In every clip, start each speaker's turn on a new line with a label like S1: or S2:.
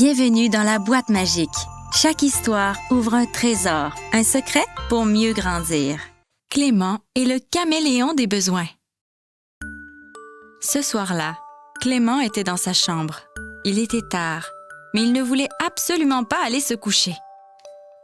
S1: Bienvenue dans la boîte magique. Chaque histoire ouvre un trésor, un secret pour mieux grandir. Clément est le caméléon des besoins. Ce soir-là, Clément était dans sa chambre. Il était tard, mais il ne voulait absolument pas aller se coucher.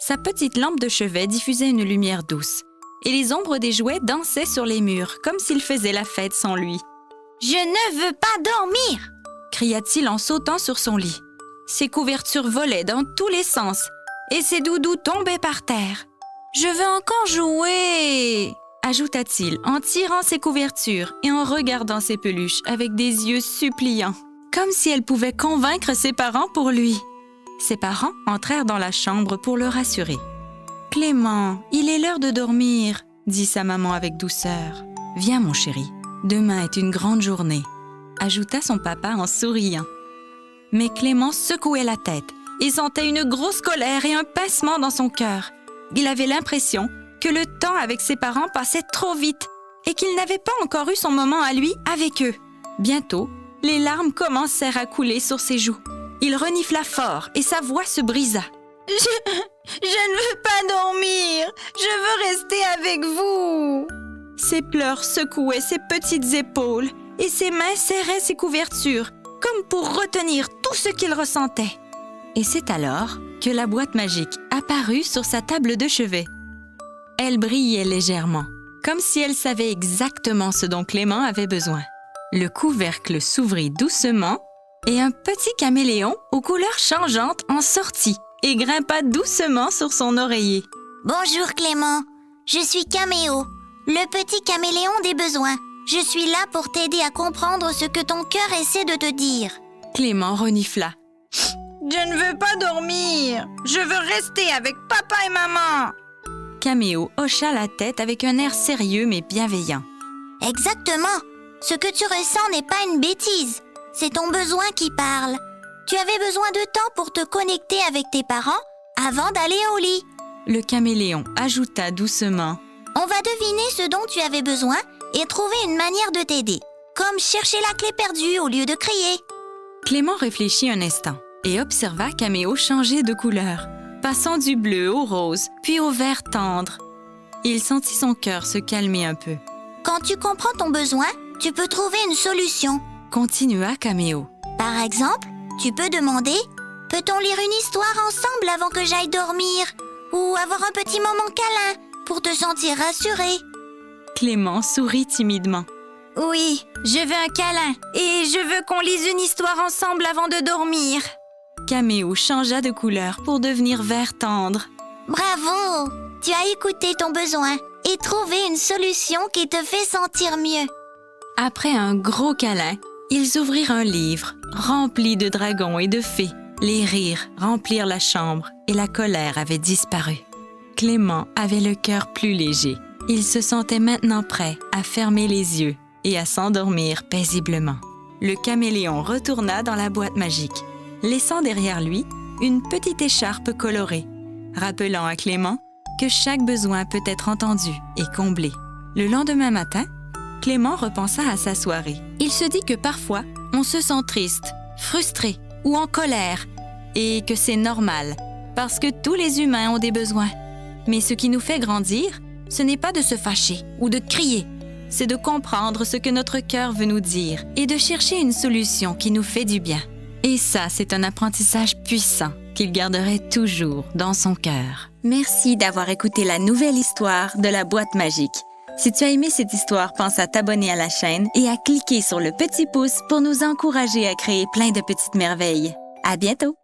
S1: Sa petite lampe de chevet diffusait une lumière douce, et les ombres des jouets dansaient sur les murs comme s'ils faisaient la fête sans lui.
S2: « Je ne veux pas dormir !»
S1: cria-t-il en sautant sur son lit. Ses couvertures volaient dans tous les sens et ses doudous tombaient par terre. « Je veux encore jouer !» ajouta-t-il en tirant ses couvertures et en regardant ses peluches avec des yeux suppliants, comme si elle pouvait convaincre ses parents pour lui. Ses parents entrèrent dans la chambre pour le rassurer. « Clément, il est l'heure de dormir, » dit sa maman avec douceur. « Viens, mon chéri, demain est une grande journée, » ajouta son papa en souriant. Mais Clément secouait la tête et sentait une grosse colère et un pincement dans son cœur. Il avait l'impression que le temps avec ses parents passait trop vite et qu'il n'avait pas encore eu son moment à lui avec eux. Bientôt, les larmes commencèrent à couler sur ses joues. Il renifla fort et sa voix se brisa.
S2: « Je ne veux pas dormir, je veux rester avec vous !»
S1: Ses pleurs secouaient ses petites épaules et ses mains serraient ses couvertures, comme pour retenir tout ce qu'il ressentait. Et c'est alors que la boîte magique apparut sur sa table de chevet. Elle brillait légèrement, comme si elle savait exactement ce dont Clément avait besoin. Le couvercle s'ouvrit doucement et un petit caméléon aux couleurs changeantes en sortit et grimpa doucement sur son oreiller.
S2: « Bonjour Clément, je suis Caméo, le petit caméléon des besoins. Je suis là pour t'aider à comprendre ce que ton cœur essaie de te dire. »
S1: Clément renifla.
S2: « Je ne veux pas dormir. Je veux rester avec papa et maman. »
S1: Caméo hocha la tête avec un air sérieux mais bienveillant.
S2: « Exactement. Ce que tu ressens n'est pas une bêtise. C'est ton besoin qui parle. Tu avais besoin de temps pour te connecter avec tes parents avant d'aller au lit. »
S1: Le caméléon ajouta doucement.
S2: « On va deviner ce dont tu avais besoin et trouver une manière de t'aider, comme chercher la clé perdue au lieu de crier. »
S1: Clément réfléchit un instant et observa Caméo changer de couleur, passant du bleu au rose, puis au vert tendre. Il sentit son cœur se calmer un peu.
S2: « Quand tu comprends ton besoin, tu peux trouver une solution. »
S1: continua Caméo.
S2: « Par exemple, tu peux demander « Peut-on lire une histoire ensemble avant que j'aille dormir ?» ou avoir un petit moment câlin pour te sentir rassuré. »
S1: Clément sourit timidement.
S2: « Oui, je veux un câlin et je veux qu'on lise une histoire ensemble avant de dormir. »
S1: Caméo changea de couleur pour devenir vert tendre.
S2: « Bravo! Tu as écouté ton besoin et trouvé une solution qui te fait sentir mieux. »
S1: Après un gros câlin, ils ouvrirent un livre rempli de dragons et de fées. Les rires remplirent la chambre et la colère avait disparu. Clément avait le cœur plus léger. Il se sentait maintenant prêt à fermer les yeux et à s'endormir paisiblement. Le caméléon retourna dans la boîte magique, laissant derrière lui une petite écharpe colorée, rappelant à Clément que chaque besoin peut être entendu et comblé. Le lendemain matin, Clément repensa à sa soirée. Il se dit que parfois, on se sent triste, frustré ou en colère et que c'est normal parce que tous les humains ont des besoins. Mais ce qui nous fait grandir, ce n'est pas de se fâcher ou de crier, c'est de comprendre ce que notre cœur veut nous dire et de chercher une solution qui nous fait du bien. Et ça, c'est un apprentissage puissant qu'il garderait toujours dans son cœur. Merci d'avoir écouté la nouvelle histoire de la boîte magique. Si tu as aimé cette histoire, pense à t'abonner à la chaîne et à cliquer sur le petit pouce pour nous encourager à créer plein de petites merveilles. À bientôt!